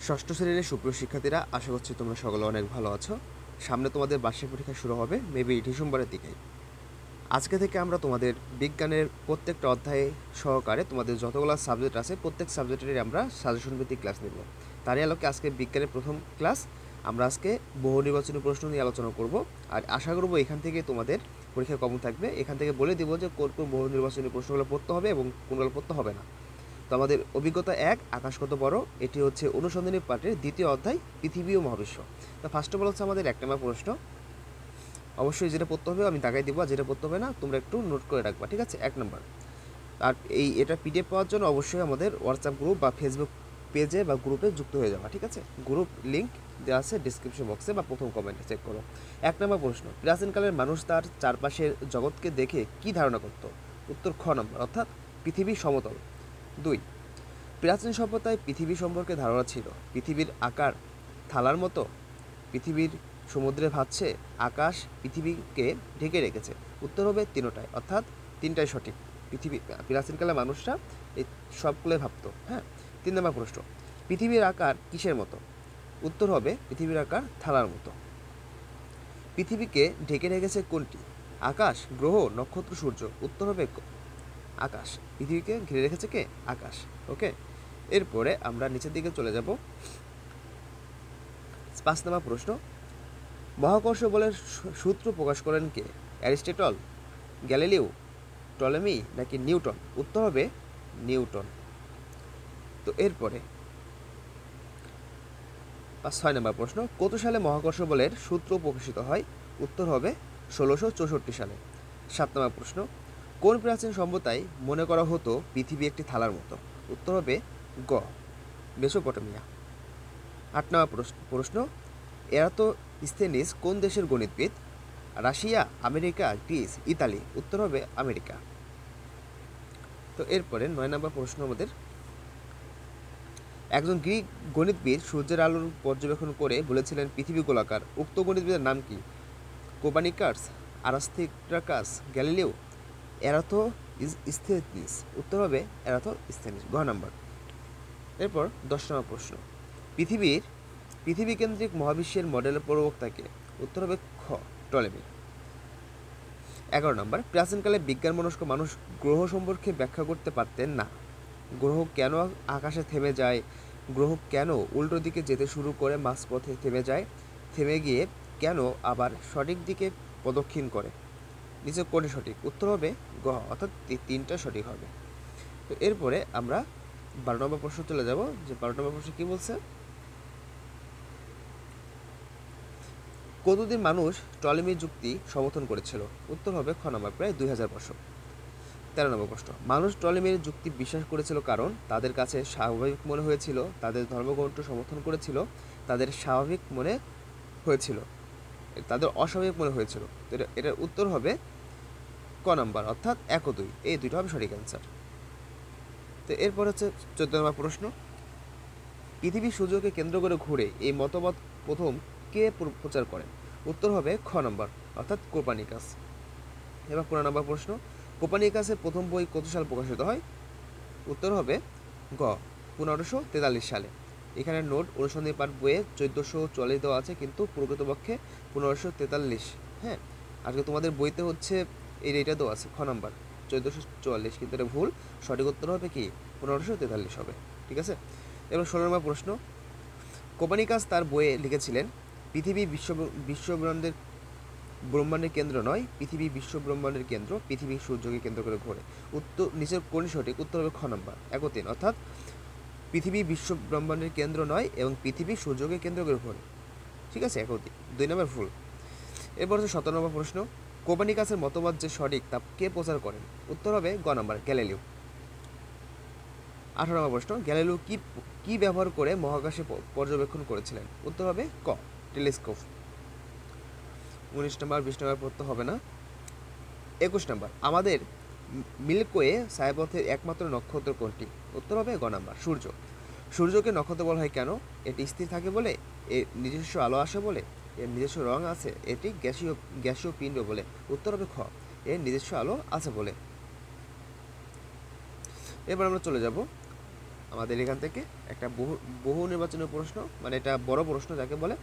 ষষ্ঠ শ্রেণীর সুপ্রিয় শিক্ষার্থীরা, আশা করছি তোমরা সকলে অনেক ভালো আছো। সামনে তোমাদের বার্ষিক পরীক্ষা শুরু হবে মেবি ডিসেম্বরের দিকে। আজকে থেকে আমরা তোমাদের বিজ্ঞানের প্রত্যেকটা অধ্যায়ে সহকারে তোমাদের যতগুলো সাবজেক্ট আছে প্রত্যেক সাবজেক্টেরই আমরা সাজেশন ভিত্তিক ক্লাস নেব। তারই আলোকে আজকে বিজ্ঞানের প্রথম ক্লাস। আমরা আজকে বহু নির্বাচনী প্রশ্ন নিয়ে আলোচনা করব। আর আশা করবো এখান থেকে তোমাদের পরীক্ষা কমন থাকবে। এখান থেকে বলে দিব যে কোন কোন বহু নির্বাচনী প্রশ্নগুলো পড়তে হবে এবং কোনগুলো পড়তে হবে না। তো আমাদের অভিজ্ঞতা এক, আকাশ কত বড়, এটি হচ্ছে অনুসন্ধানী পাঠের দ্বিতীয় অধ্যায়, পৃথিবী ও মহাবিশ্ব। তো ফার্স্ট অফ অল হচ্ছে আমাদের এক নম্বর প্রশ্ন। অবশ্যই যেটা পড়তে হবে আমি দাগাই দিব, আর যেটা পড়তে হবে না তোমরা একটু নোট করে রাখবা, ঠিক আছে? এক নম্বর। আর এটা পিডিএফ পাওয়ার জন্য অবশ্যই আমাদের হোয়াটসঅ্যাপ গ্রুপ বা ফেসবুক পেজে বা গ্রুপে যুক্ত হয়ে যাওয়া, ঠিক আছে? গ্রুপ লিঙ্ক দেওয়া আছে ডিসক্রিপশন বক্সে বা প্রথম কমেন্টে, চেক করো। এক নম্বর প্রশ্ন, প্রাচীনকালের মানুষ তার চারপাশের জগৎকে দেখে কি ধারণা করত? উত্তর খ নম্বর, অর্থাৎ পৃথিবী সমতল। দুই, প্রাচীন সভ্যতায় পৃথিবী সম্পর্কে ধারণা ছিল পৃথিবীর আকার থালার মতো, পৃথিবীর সমুদ্রে ভাসছে, আকাশ পৃথিবীকে ঢেকে রেখেছে। উত্তর হবে তিনটায়, অর্থাৎ তিনটাই সঠিক। পৃথিবী প্রাচীনকালে মানুষরা এই সবগুলোই ভাবতো। হ্যাঁ। তিন নম্বর প্রশ্ন, পৃথিবীর আকার কিসের মতো? উত্তর হবে পৃথিবীর আকার থালার মতো। পৃথিবীকে ঢেকে রেখেছে কোনটি? আকাশ, গ্রহ, নক্ষত্র, সূর্য। উত্তর হবে আকাশ। পৃথিবীকে ঘিরে রেখেছে কে? আকাশ। ওকে। এরপরে আমরা নিচের দিকে চলে যাব। 5 নম্বর প্রশ্ন, মহাকর্ষ বলের সূত্র প্রকাশ করেন কে? অ্যারিস্টটল, গ্যালিলিও, টলেমি নাকি নিউটন? উত্তর হবে নিউটন। তো এরপরে 6 নম্বর প্রশ্ন, কত সালে মহাকর্ষ বলের সূত্র প্রকাশিত হয়? উত্তর হবে 1664 সালে। 7 নম্বর প্রশ্ন, কোন প্রাচীন সভ্যতায় মনে করা হতো পৃথিবী একটি থালার মতো? উত্তর হবে গ, মেসোপটেমিয়া। 8 নম্বর প্রশ্ন, এরাতোস্থেনিস কোন দেশের গণিতবিদ? Russia, America, Greece, Italy? উত্তর হবে আমেরিকা। তো এরপরে 9 নম্বর প্রশ্ন আমাদের, একজন গ্রিক গণিতবিদ সূর্যের আলোর পর্যবেক্ষণ করে বলেছিলেন পৃথিবী গোলাকার। উক্ত গণিতবিদের নাম কি? Copernicus, Aristarchus, Galileo, Eratosthenes? উত্তর হবে এরাতোস্থেনিস, গ নাম্বার। এরপর 10 নম্বর প্রশ্ন, পৃথিবী কেন্দ্রিক মহাবিশ্বের মডেলের প্রবক্তাকে? উত্তর হবে খ, টলেমি। 11 নম্বর, প্রাচীনকালে বিজ্ঞানমনস্ক মানুষ গ্রহ সম্পর্কে ব্যাখ্যা করতে পারতেন না। গ্রহ কেন আকাশে থেমে যায়? গ্রহ কেন উল্টো দিকে যেতে শুরু করে মাঝপথে থেমে যায়? থেমে গিয়ে কেন আবার সঠিক দিকে প্রদক্ষিণ করে? নিচে কোনটি সঠিক? উত্তর হবে গ, অর্থাৎ তিনটা সঠিক হবে। তো এরপরে আমরা 12 নম্বর প্রশ্ন চলে যাব, যে 12 নম্বর প্রশ্ন কী বলছে, কতদিন মানুষ টলেমির যুক্তি সমর্থন করেছিল? উত্তর হবে খ নম্বর, প্রায় 2000 বছর। 13 নম্বর প্রশ্ন, মানুষ টলেমির যুক্তি বিশ্বাস করেছিল কারণ তাদের কাছে স্বাভাবিক মনে হয়েছিল, তাদের ধর্মগ্রন্থ সমর্থন করেছিল, তাদের স্বাভাবিক মনে হয়েছিল, তাদের অস্বাভাবিক মনে হয়েছিল। তো এটার উত্তর হবে ক নম্বর, অর্থাৎ 1 ও 2, এই দুইটা হবে সঠিক অ্যান্সার। তো এরপর হচ্ছে 14 নম্বর প্রশ্ন, পৃথিবী সূর্যকে কেন্দ্র করে ঘুরে এই মতবাদ প্রথম কে প্রচার করেন? উত্তর হবে খ নম্বর, অর্থাৎ কোপার্নিকাস। এবার 15 নম্বর প্রশ্ন, কোপার্নিকাসের প্রথম বই কত সাল প্রকাশিত হয়? উত্তর হবে গ, 1543 সালে। এখানে নোট, অনুসন্ধানী পাঠ বইয়ে 1444 দেওয়া আছে, কিন্তু প্রকৃতপক্ষে 1543। হ্যাঁ, আজকে তোমাদের বইতে হচ্ছে এই রেটটা দেওয়া আছে খ নাম্বার 1444, কিন্তু এটা ভুল। সঠিক উত্তর হবে কি 1543 হবে, ঠিক আছে? এবার 16 নম্বর প্রশ্ন, কোপার্নিকাস তার বইয়ে লিখেছিলেন পৃথিবী ব্রহ্মাণ্ডের কেন্দ্র নয়, পৃথিবী বিশ্বব্রহ্মাণ্ডের কেন্দ্র, পৃথিবী সূর্যকে কেন্দ্র করে ঘোরে। উত্তর নিচের কোনটি সঠিক? উত্তর হবে খ নম্বর, 1 ও 3, অর্থাৎ পৃথিবী বিশ্ব ব্রহ্মাণ্ডের কেন্দ্র নয় এবং পৃথিবী সূর্যকে কেন্দ্র করে ঘোরে, ঠিক আছে? 1 ও 3, 2 নম্বর ভুল। এরপর হচ্ছে 17 নম্বর প্রশ্ন, কোপার্নিকাসের মতবাদ যে সঠিক তা কে প্রচার করেন? উত্তর হবে গ নম্বর, গ্যালিলিও। 18 নম্বর প্রশ্ন, গ্যালিলিও কি ব্যবহার করে মহাকাশে পর্যবেক্ষণ করেছিলেন? উত্তর হবে ক, টেলিস্কোপ। 19 নম্বর 20 নম্বর পড়তে হবে না। 21 নম্বর, আমাদের মিল্কওয়ে ছায়াপথের একমাত্র নক্ষত্র কোনটি? উত্তর হবে গ নম্বর, সূর্য। সূর্যকে নক্ষত্র বলা হয় কেন? এটি স্থির থাকে বলে, এর নিজস্ব আলো আসে বলে, এর নিজস্ব রং আছে, এটি গ্যাসীয় পিণ্ড বলে? উত্তর হবে খ, এর নিজস্ব আলো আছে বলে। এবার আমরা চলে যাব আমাদের এখান থেকে একটা বহু নির্বাচনের প্রশ্ন, মানে এটা বড় প্রশ্ন যাকে বলে।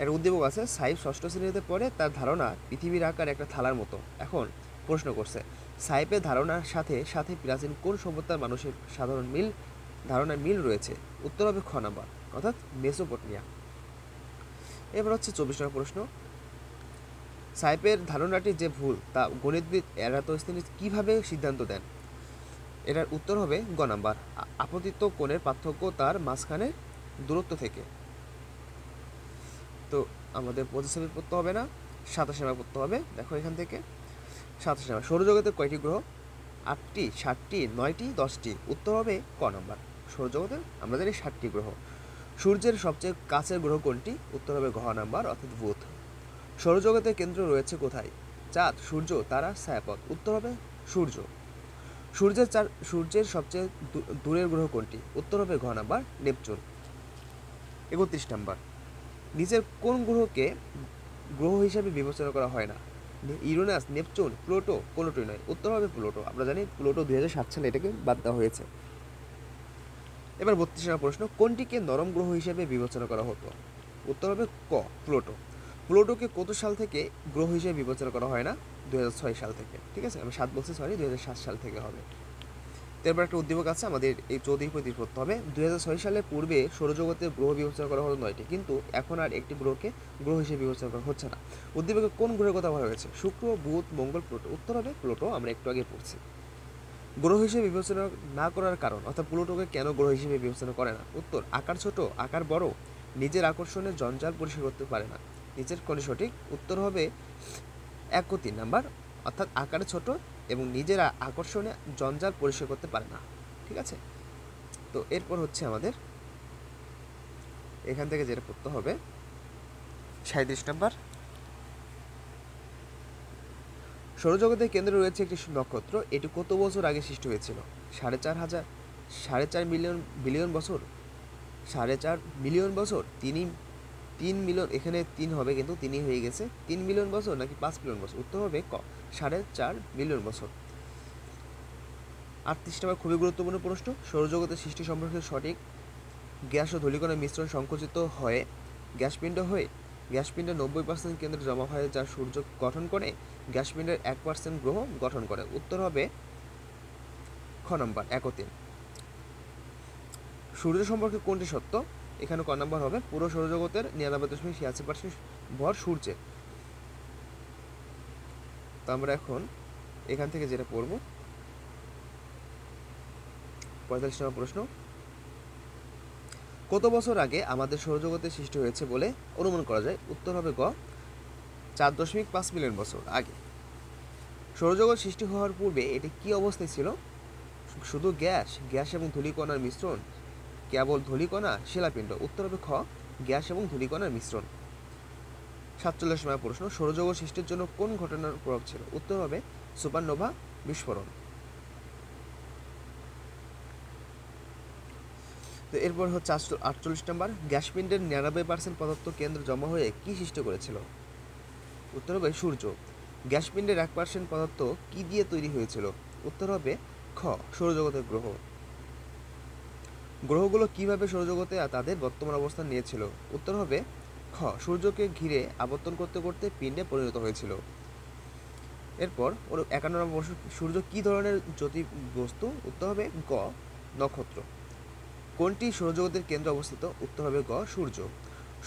একটা উদ্দীপক আছে, সাইফ ষষ্ঠ শ্রেণীতে পড়ে, তার ধারণা পৃথিবীর আকার একটা থালার মতো। এখন প্রশ্ন করছে, সাইফের ধারণার সাথে সাথে প্রাচীন কোন সভ্যতার মানুষের সাধারণ ধারণার মিল রয়েছে? উত্তর হবে খ নাম্বার, অর্থাৎ মেসোপটেমিয়া। এবার হচ্ছে 24 নম্বর প্রশ্ন, সাইফের ধারণাটি যে ভুল তা গণিতবিদ এরাটোস্থেনিস কিভাবে সিদ্ধান্ত দেন? এটার উত্তর হবে গ নাম্বার, আপতিত কোণের পার্থক্য তার মাঝখানে দূরত্ব থেকে। তো আমাদের 25 নম্বর পড়তে হবে না, 27 নম্বর পড়তে হবে। দেখো এখান থেকে 27 নম্বর, সৌরজগতে কয়টি গ্রহ? 8টি, 7টি, 9টি, 10টি? উত্তর হবে ক নাম্বার, সৌরজগতে আমরা জানি 7টি গ্রহ। সূর্যের সবচেয়ে কাছের গ্রহ কোনটি? উত্তর হবে ঘ নাম্বার, অর্থাৎ বুধ। সৌরজগতের কেন্দ্র রয়েছে কোথায়? চাঁদ, সূর্য, তারা, ছায়াপথ? উত্তর হবে সূর্য। সূর্যের সবচেয়ে দূরের গ্রহ কোনটি? উত্তর হবে ঘ নাম্বার, নেপচুন। 31 নাম্বার, নিচের কোন গ্রহকে গ্রহ হিসেবে বিবেচনা করা হয় না? Uranus, Neptune, Pluto? কোনোটিই নয়, উত্তর হবে প্লুটো। আমরা জানি প্লুটো 2007 সালে এটাকে বাদ দেওয়া হয়েছে। এবার 32 নম্বর প্রশ্ন, কোনটিকে নরম গ্রহ হিসেবে বিবেচনা করা হতো? উত্তর হবে ক, প্লুটো। প্লুটোকে কত সাল থেকে গ্রহ হিসেবে বিবেচনা করা হয় না? 2006 সাল থেকে। ঠিক আছে, আমি 7 বলছি, সরি, 2007 সাল থেকে হবে। তারপর একটা উদ্দীপক আছে, আমাদের এই 34 পড়তে হবে। 2006 সালের পূর্বে সৌরজগতের গ্রহ বিবেচনা করা হতো 9টি, কিন্তু এখন আর একটি গ্রহকে গ্রহ হিসেবে বিবেচনা করা হচ্ছে না। উদ্দীপকে কোন গ্রহের কথা বলা হয়েছে? শুক্র, বুধ, মঙ্গল, প্লুটো? উত্তর হবে প্লুটো, আমরা একটু আগে পড়ছি। গ্রহ হিসেবে বিবেচনা না করার কারণ, অর্থাৎ প্লুটোকে কেন গ্রহ হিসেবে বিবেচনা করে না? উত্তর, আকার ছোট, আকার বড়, নিজের আকর্ষণে জঞ্জাল পরিষ্কার করতে পারে না। নিচের কোনটি সঠিক? উত্তর হবে 1 ও 3 নাম্বার, অর্থাৎ আকারে ছোট এবং নিজের আকর্ষণে জঞ্জাল পরিষ্কার করতে পারে না। ঠিক আছে, তো এরপর হচ্ছে আমাদের এখান থেকে যেটা পড়তে হবে 37 নাম্বার, সৌরজগতের কেন্দ্রে রয়েছে একটি নক্ষত্র, এটি কত বছর আগে সৃষ্টি হয়েছিল? 4.5 বিলিয়ন বছর, 4.5 মিলিয়ন বছর, 3 মিলিয়ন, এখানে 3 হবে কিন্তু 3ই হয়ে গেছে, 3 মিলিয়ন বছর নাকি 5 মিলিয়ন বছর? উত্তর হবে ক, 4.5 মিলিয়ন বছর। 38 নম্বর, খুবই গুরুত্বপূর্ণ প্রশ্ন, সৌরজগতের সৃষ্টি সম্পর্কে সঠিক। গ্যাস ও ধূলিকণার মিশ্রণ সংকুচিত হয়ে গ্যাসপিণ্ড হয়ে গ্যাসপিণ্ডের 90% কেন্দ্রে জমা হয়, যা সূর্য গঠন করে। গ্যাসপিণ্ডের 1% গ্রহ গঠন করে। উত্তর হবে খ নম্বর, 1 ও 3। সূর্য সম্পর্কে কোনটি সত্য? এখানে ক নম্বর হবে, পুরো সৌরজগতের 99.86% ভর সূর্যে। তো আমরা এখন এখান থেকে যেটা পড়ব 45 নম্বর প্রশ্ন, কত বছর আগে আমাদের সৌরজগতের সৃষ্টি হয়েছে বলে অনুমান করা যায়? উত্তর হবে গ, 4.5 মিলিয়ন বছর আগে। সৌরজগৎ সৃষ্টি হওয়ার পূর্বে এটি কি অবস্থায় ছিল? শুধু গ্যাস এবং ধূলিকণার মিশ্রণ, কেবল ধূলিকণা, শিলাপিণ্ড? উত্তর হবে খ, গ্যাস এবং ধূলিকণার মিশ্রণ। 47 নম্বর প্রশ্ন, সৌরজগৎ সৃষ্টির জন্য কোন ঘটনার প্রভাব ছিল? উত্তর হবে সুপারনোভা বিস্ফোরণ। তো এরপর হচ্ছে 48 নম্বর, গ্যাসপিণ্ডের 99% পদার্থ কেন্দ্র জমা হয়ে কি সৃষ্টি করেছিল? উত্তর হবে সূর্য। গ্যাসপিণ্ডের 1% পদার্থ কি দিয়ে তৈরি হয়েছিল? উত্তর হবে খ, সৌরজগতের গ্রহ। গ্রহগুলো কিভাবে সৌরজগতে তাদের বর্তমান অবস্থান নিয়েছিল? উত্তর হবে খ, সূর্যকে ঘিরে আবর্তন করতে করতে পিণ্ডে পরিণত হয়েছিল। এরপর 51 নম্বর প্রশ্ন, সূর্য কি ধরনের জ্যোতি বস্তু? উত্তর হবে গ, নক্ষত্র। কোনটি সৌরজগতের কেন্দ্রে অবস্থিত? উত্তর হবে গ, সূর্য।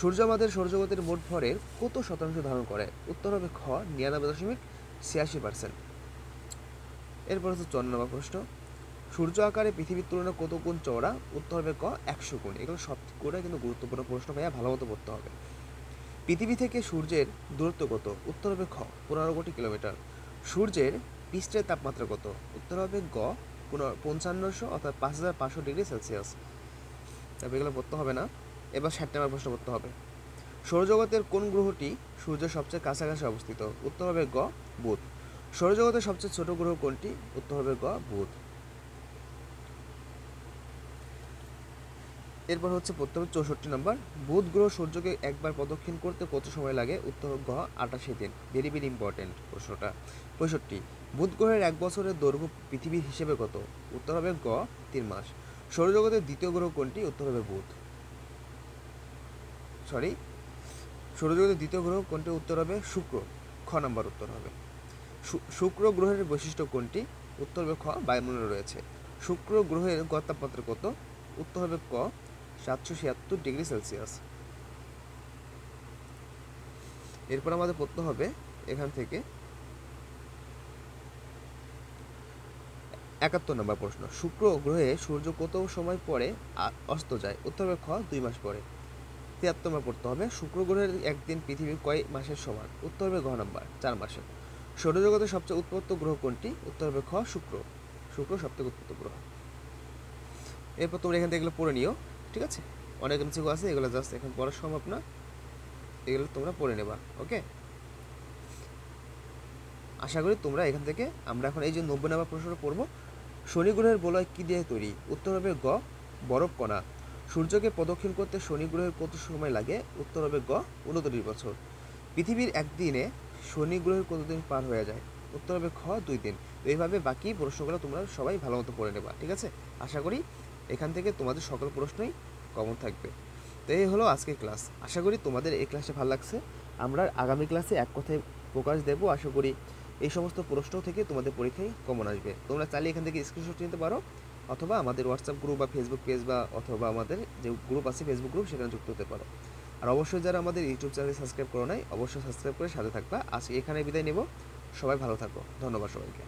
সূর্য আমাদের সৌরজগতের মোট ভরের কত শতাংশ ধারণ করে? উত্তর হবে খ, 99.86%। এরপর হচ্ছে 54 নম্বর প্রশ্ন, সূর্য আকারে পৃথিবীর তুলনায় কত গুণ চওড়া? উত্তর হবে ক, 100 গুণ। এগুলো সব করে কিন্তু গুরুত্বপূর্ণ প্রশ্ন, ভাইয়া ভালো মতো পড়তে হবে। পৃথিবী থেকে সূর্যের দূরত্ব কত? উত্তর হবে খ, 15 কোটি কিলোমিটার। সূর্যের পৃষ্ঠের তাপমাত্রা কত? উত্তর হবে গ, 5500 অর্থাৎ 5500 ডিগ্রি সেলসিয়াস। তবে এগুলো পড়তে হবে না। এবার 60 নম্বর প্রশ্ন পড়তে হবে, সৌরজগতের কোন গ্রহটি সূর্যের সবচেয়ে কাছাকাছি অবস্থিত? উত্তর হবে গ, বুধ। সৌরজগতের সবচেয়ে ছোট গ্রহ কোনটি? উত্তর হবে গ, বুধ। এরপর হচ্ছে পড়তে হবে 64 নম্বর, বুধ গ্রহ সূর্যকে একবার প্রদক্ষিণ করতে কত সময় লাগে? উত্তর গ, 88 দিন। ভেরি ভেরি ইম্পর্টেন্ট প্রশ্নটা। 65, বুধ গ্রহের 1 বছরের দৈর্ঘ্য পৃথিবীর হিসেবে কত? উত্তর হবে গ, 3 মাস। সৌরজগতের দ্বিতীয় গ্রহ কোনটি? উত্তর হবে বুধ। সৌরজগতের দ্বিতীয় গ্রহ কোনটি? উত্তর হবে শুক্র। খ নম্বর উত্তর হবে। শুক্র গ্রহের বৈশিষ্ট্য কোনটি? উত্তর হবে খ, বায়ুমণ্ডলে রয়েছে। শুক্র গ্রহের গড় তাপমাত্রা কত? উত্তর হবে ক, 776 ডিগ্রি সেলসিয়াস। এরপর আমাদের প্রশ্ন হবে এখান থেকে 71 নম্বর প্রশ্ন। শুক্র গ্রহে সূর্য কত সময় পরে অস্ত যায়? উত্তর হবে খ, 2 মাস পরে। 73 নম্বর পড়তে হবে শুক্র গ্রহের একদিন পৃথিবীর কয় মাসের সমান? উত্তর হবে ঘ নম্বর, 4 মাসের। সৌরজগতের সবচেয়ে উৎপত্ত গ্রহ কোনটি? উত্তর হবে খ, শুক্র। শুক্র সবথেকে উৎপত্ত গ্রহ। এরপর তোমরা এখান থেকে এগুলো পড়ে নিও, ঠিক আছে? অনেক এমসিকিউ আছে, এগুলো জাস্ট এখন পড়া সম্ভব না, এগুলো তোমরা পড়ে নেবা। ওকে, আশা করি তোমরা এখান থেকে, আমরা এখন এই যে 90 নম্বর প্রশ্নটা পড়বো। শনি গ্রহের বলয় কি দিয়ে তৈরি? উত্তর হবে গ, বরফ কণা। সূর্যকে প্রদক্ষিণ করতে শনি গ্রহের কত সময় লাগে? উত্তর হবে গ, 29 বছর। পৃথিবীর একদিনে শনি গ্রহের কতদিন পার হয়ে যায়? উত্তর হবে খ, 2 দিন। এইভাবে বাকি প্রশ্নগুলো তোমরা সবাই ভালো মতো পড়ে নেবা, ঠিক আছে? আশা করি এখান থেকে তোমাদের সকল প্রশ্নই কমন থাকবে। তো এই হলো আজকের ক্লাস। আশা করি তোমাদের এই ক্লাসটা ভালো লাগছে। আমরা আগামী ক্লাসে এক কথায় প্রকাশ দেবো। আশা করি এই সমস্ত প্রশ্ন থেকে তোমাদের পরীক্ষায় কমন আসবে। তোমরা চাইলে এখান থেকে স্ক্রিনশট নিতে পারো, অথবা আমাদের হোয়াটসঅ্যাপ গ্রুপ বা ফেসবুক পেজ বা অথবা আমাদের যে গ্রুপ আছে ফেসবুক গ্রুপ, সেখানে যুক্ত হতে পারো। আর অবশ্যই যারা আমাদের ইউটিউব চ্যানেল সাবস্ক্রাইব করো নাই, অবশ্যই সাবস্ক্রাইব করে সাথে থাকবা। আজকে এখানে বিদায় নেব। সবাই ভালো থাকো, ধন্যবাদ সবাইকে।